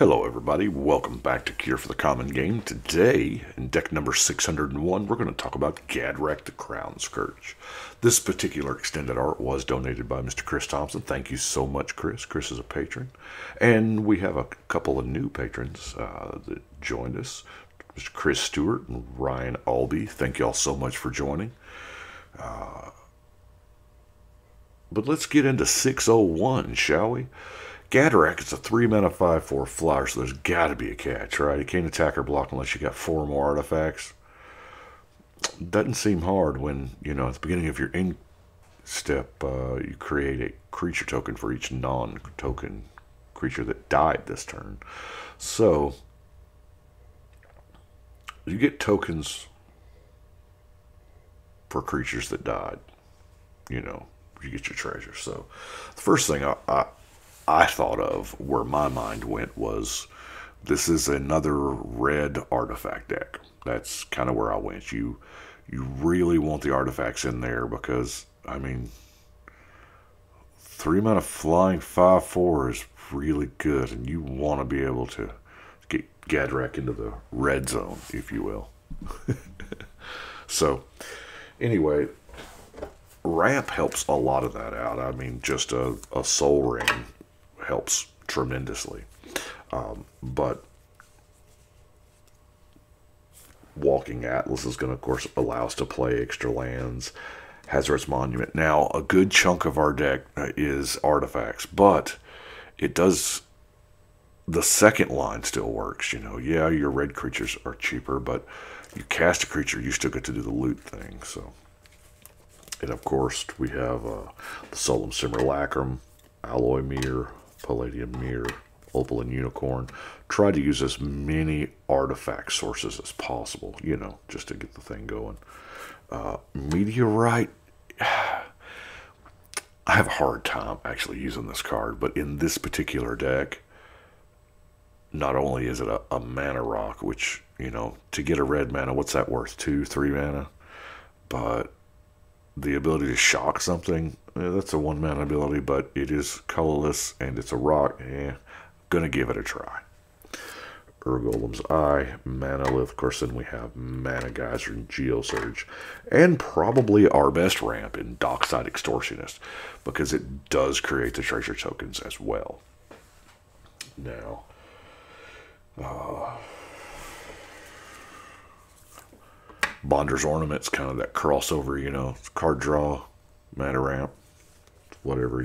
Hello everybody, welcome back to Cure for the Common Game. Today, in deck number 601, we're going to talk about Gadrak the Crown Scourge. This particular extended art was donated by Mr. Chris Thompson. Thank you so much, Chris. Chris is a patron. And we have a couple of new patrons that joined us. Mr. Chris Stewart and Ryan Albee. Thank you all so much for joining. But let's get into 601, shall we? Gadrak is a 3-mana 5/4 flyer, so there's got to be a catch, right? You can't attack or block unless you got 4 more artifacts. Doesn't seem hard when, at the beginning of your end step, you create a creature token for each non-token creature that died this turn. So, you get tokens for creatures that died. You get your treasure. So, the first thing I thought of, where my mind went, was this is another red artifact deck. That's kind of where I went. You really want the artifacts in there because, 3-mana flying 5/4 is really good, and you want to be able to get Gadrak into the red zone, if you will. So, anyway, ramp helps a lot of that out. Just a soul ring helps tremendously. But Walking Atlas is going to, of course, allow us to play extra lands. Hazardous Monument. Now, a good chunk of our deck is artifacts, but it does... The second line still works, Yeah, your red creatures are cheaper, but you cast a creature, you still get to do the loot thing, so... And, of course, we have the Solemn Simulacrum, Alloy Mirror, Palladium Mirror, Opal and Unicorn. Try to use as many artifact sources as possible, just to get the thing going. Meteorite, I have a hard time actually using this card, but in this particular deck, not only is it a mana rock, which, to get a red mana, what's that worth? 2, 3 mana? But the ability to shock something, that's a 1-mana ability, but it is colorless and it's a rock. Gonna give it a try. Urgolem's Eye, Manalith, of course, then we have Mana Geyser and Geosurge, and probably our best ramp in Dockside Extortionist, because it does create the treasure tokens as well. Now, Bonder's Ornament's kind of that crossover, card draw, mana ramp, whatever,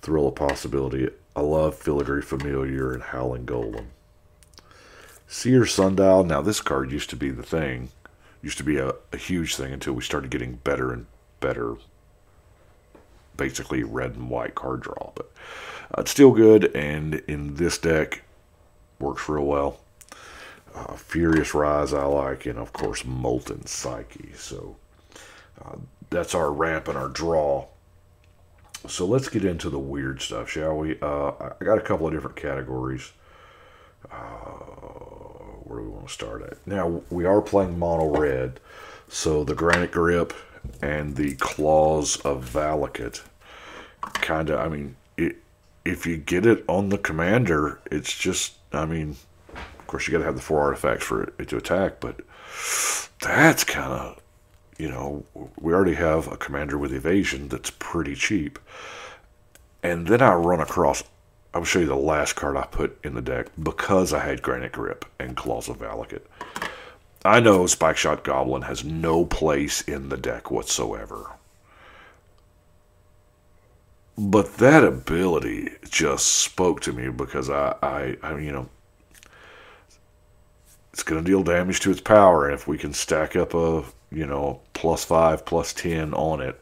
Thrill of Possibility. I love Filigree Familiar and Howling Golem. Seer Sundial. Now, this card used to be the thing. Used to be a huge thing until we started getting better and better, basically red and white card draw. But it's still good, and in this deck, works real well. Furious Rise I like, and of course Molten Psyche. So that's our ramp and our draw. So let's get into the weird stuff, shall we? I got a couple of different categories. Where do we want to start at? Now, we are playing mono red, so the Granite Grip and the Claws of Valakut kind of, if you get it on the commander, it's just, of course, you got to have the 4 artifacts for it to attack, but that's kind of, we already have a commander with evasion that's pretty cheap. And then I run across, I'll show you the last card I put in the deck because I had Granite Grip and Claws of Valakut. I know Spike Shot Goblin has no place in the deck whatsoever. But that ability just spoke to me because I it's going to deal damage to its power, and if we can stack up a, +5, +10 on it,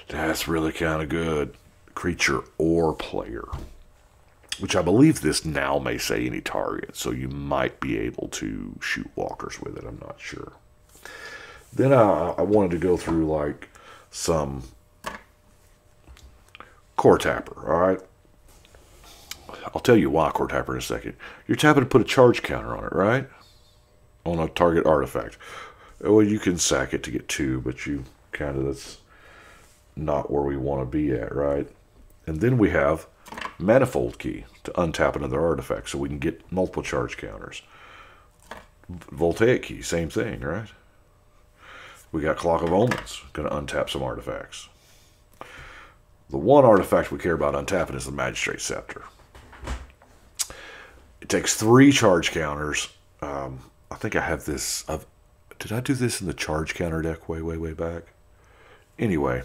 that's really kind of good. Creature or player. Which I believe this now may say any target, so you might be able to shoot walkers with it, I'm not sure. Then I wanted to go through, like, some Core Tapper, alright? I'll tell you why Core Tapper in a second. You're tapping to put a charge counter on it, right? On a target artifact. Well, you can sack it to get 2, but that's not where we want to be at, right? And then we have Manifold Key to untap another artifact so we can get multiple charge counters. Voltaic Key, same thing, right? We got Clock of Omens, going to untap some artifacts. The one artifact we care about untapping is the Magistrate Scepter. It takes 3 charge counters. I think I have this. Did I do this in the charge counter deck way back? Anyway,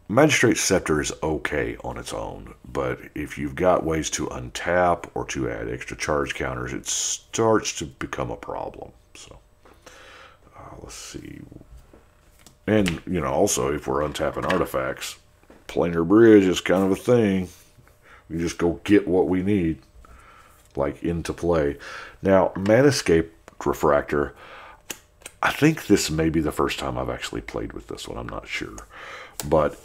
Magistrate Scepter is okay on its own, but if you've got ways to untap or to add extra charge counters, it starts to become a problem. So, let's see. And, you know, also, if we're untapping artifacts, Planar Bridge is kind of a thing. We just go get what we need, like, into play. Now, Manescape Refractor, I think this may be the first time I've actually played with this one. I'm not sure. But,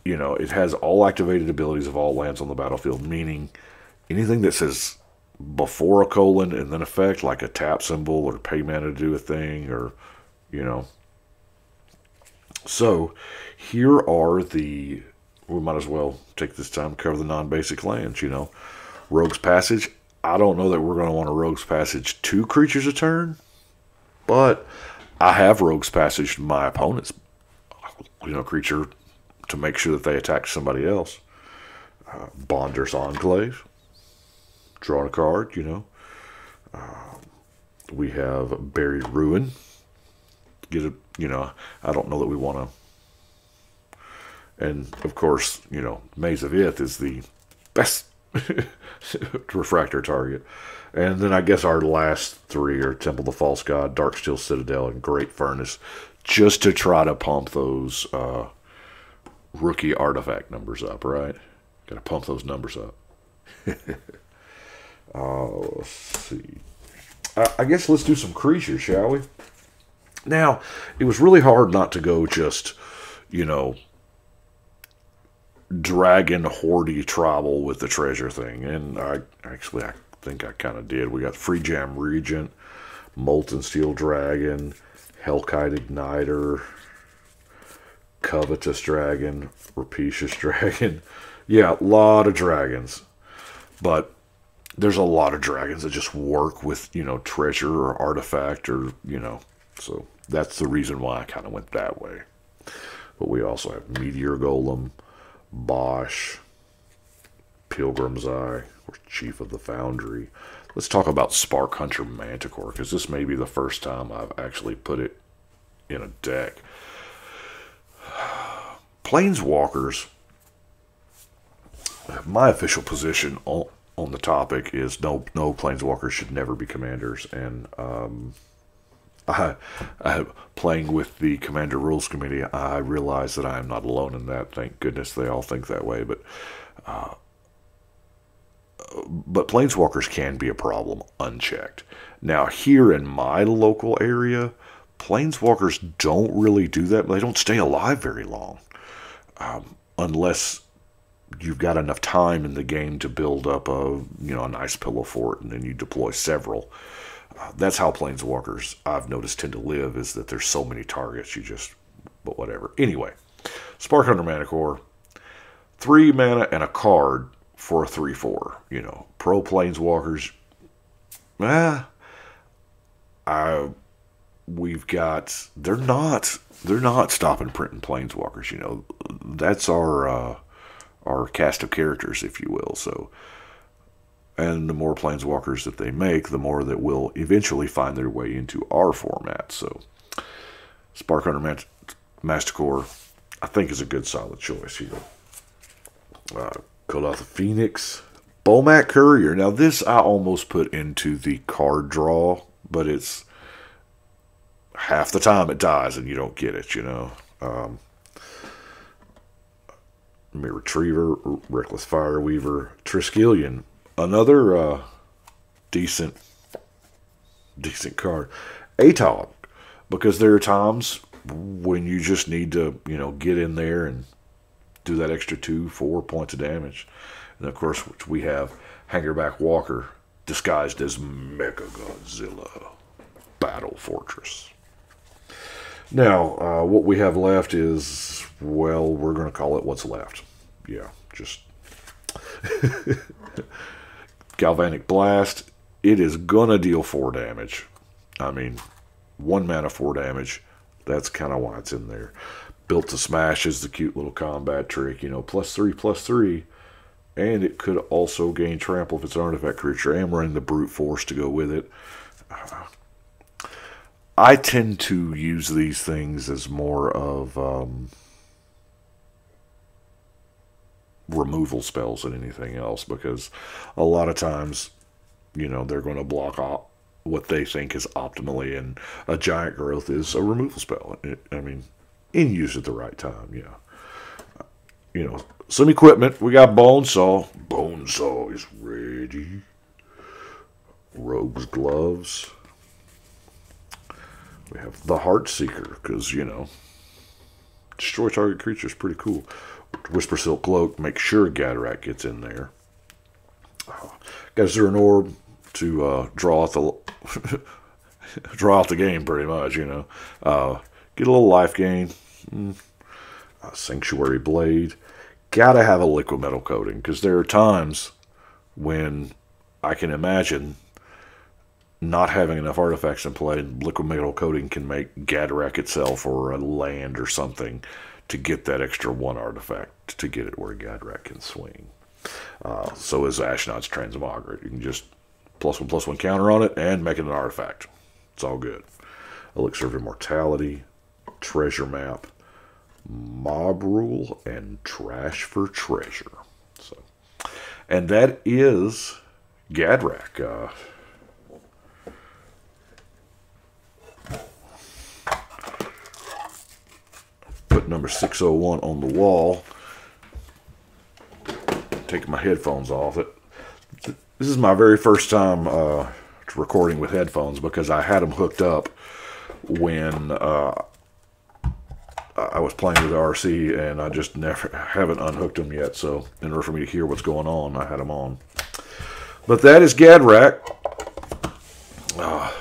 you know, it has all activated abilities of all lands on the battlefield, meaning anything that says before a colon and then effect, like a tap symbol or pay mana to do a thing, or, you know. So, here are the, we might as well take this time to cover the non-basic lands, you know. Rogue's Passage. I don't know that we're going to want a Rogue's Passage 2 creatures a turn, but I have Rogue's Passage my opponent's, you know, creature to make sure that they attack somebody else. Bonder's Enclave. Drawing a card, you know. We have Buried Ruin. Get a, you know, I don't know that we want to. And, of course, you know, Maze of Ith is the best refractor target. And then I guess our last 3 are Temple of the False God, Darksteel Citadel, and Great Furnace, just to try to pump those rookie artifact numbers up, right? Got to pump those numbers up. Let's see. I guess let's do some creatures, shall we? Now, it was really hard not to go just, you know, dragon hoardy tribal with the treasure thing. And I think I kind of did. We got Free Jam Regent, Molten Steel Dragon, Hellkite Igniter, Covetous Dragon, Rapacious Dragon. Yeah, a lot of dragons. But there's a lot of dragons that just work with, you know, treasure or artifact or, you know. So that's the reason why I kind of went that way. But we also have Meteor Golem, Bosch, Pilgrim's Eye, or Chief of the Foundry. Let's talk about Spark Hunter Manticore, because this may be the first time I've actually put it in a deck. Planeswalkers, my official position on the topic is no Planeswalkers should never be commanders. And I playing with the Commander Rules Committee, I realize that I am not alone in that. Thank goodness they all think that way. But Planeswalkers can be a problem unchecked. Now, here in my local area, Planeswalkers don't really do that. They don't stay alive very long. Unless you've got enough time in the game to build up a nice pillow fort, and then you deploy several. That's how Planeswalkers, I've noticed, tend to live, is that there's so many targets, but whatever. Anyway, Spark Hunter Manticore, 3 mana and a card for a 3/4. You know, pro Planeswalkers, we've got, they're not stopping printing Planeswalkers, you know. That's our cast of characters, if you will. So, and the more Planeswalkers that they make, the more that will eventually find their way into our format. So, Spark Hunter Manticore, I think, is a good solid choice here. Call out the Phoenix, Bomat Courier. Now, this I almost put into the card draw, but it's half the time it dies and you don't get it, you know. Mirror Retriever, Reckless Fireweaver, Triskelion, another decent card. Atog, because there are times when you just need to, you know, get in there and do that extra 2-4 points of damage. And of course, we have Hangerback Walker, disguised as Mega Godzilla, Battle Fortress. Now, what we have left is, well, we're going to call it what's left. Yeah, just Galvanic Blast, it is gonna deal 4 damage. I mean, 1 mana 4 damage. That's kind of why it's in there. Built to Smash is the cute little combat trick, you know, +3/+3. And it could also gain trample if it's an artifact creature. And running the brute force to go with it. I tend to use these things as more of removal spells than anything else, because a lot of times, you know, they're going to block what they think is optimally, and a giant growth is a removal spell. I mean, in use at the right time, yeah. You know, some equipment. We got Bonesaw. Bonesaw is ready. Rogue's Gloves. We have the Heartseeker, because, you know, destroy target creature is pretty cool. Whisper Silk Cloak, make sure Gadrak gets in there. Got Zero Orb to draw out the draw out the game, pretty much, you know. Get a little life gain. Sanctuary Blade. Gotta have a liquid metal coating, because there are times when I can imagine not having enough artifacts in play. Liquid metal coating can make Gadrak itself or a land or something to get that extra 1 artifact to get it where Gadrak can swing. So is Ashnod's Transmogric. You can just +1/+1 counter on it and make it an artifact. It's all good. Elixir of Immortality, Treasure Map, Mob Rule, and Trash for Treasure. So, and that is Gadrak. Put number 601 on the wall. Taking my headphones off. This is my very first time recording with headphones, because I had them hooked up when I was playing with RC, and I just haven't unhooked them yet. So in order for me to hear what's going on, I had them on. But that is Gadrak. I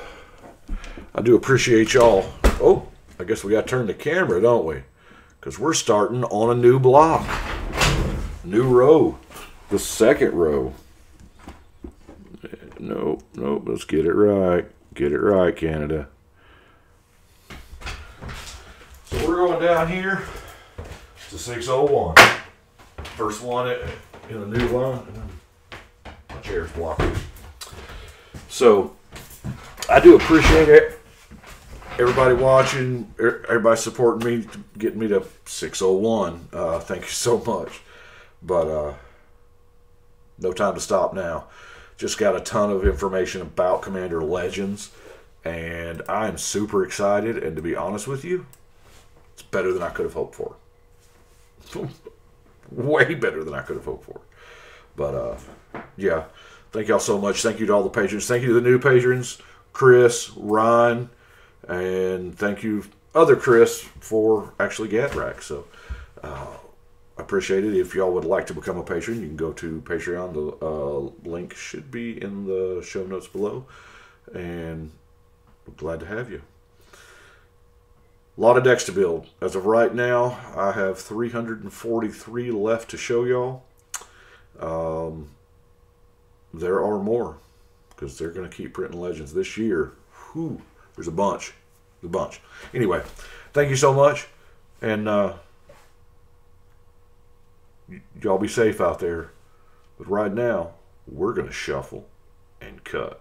do appreciate y'all. Oh, I guess we got to turn the camera, don't we? Because we're starting on a new block. New row. The second row. Nope, nope. Let's get it right. Get it right, Canada. So we're going down here to 601. First one in a new line. My chair's blocking. So I do appreciate it. Everybody watching, everybody supporting me, getting me to 601. Thank you so much. But no time to stop now. Just got a ton of information about Commander Legends, and I'm super excited. And to be honest with you, it's better than I could have hoped for. Way better than I could have hoped for. But yeah, thank y'all so much. Thank you to all the patrons. Thank you to the new patrons, Chris, Ryan, and thank you, other Chris, for actually Gadrak. So I appreciate it. If y'all would like to become a patron, you can go to Patreon. The link should be in the show notes below. And we're glad to have you. A lot of decks to build. As of right now, I have 343 left to show y'all. There are more, because they're going to keep printing Legends this year. Whew, there's a bunch. There's a bunch. Anyway, thank you so much. And y'all be safe out there. But right now, we're going to shuffle and cut.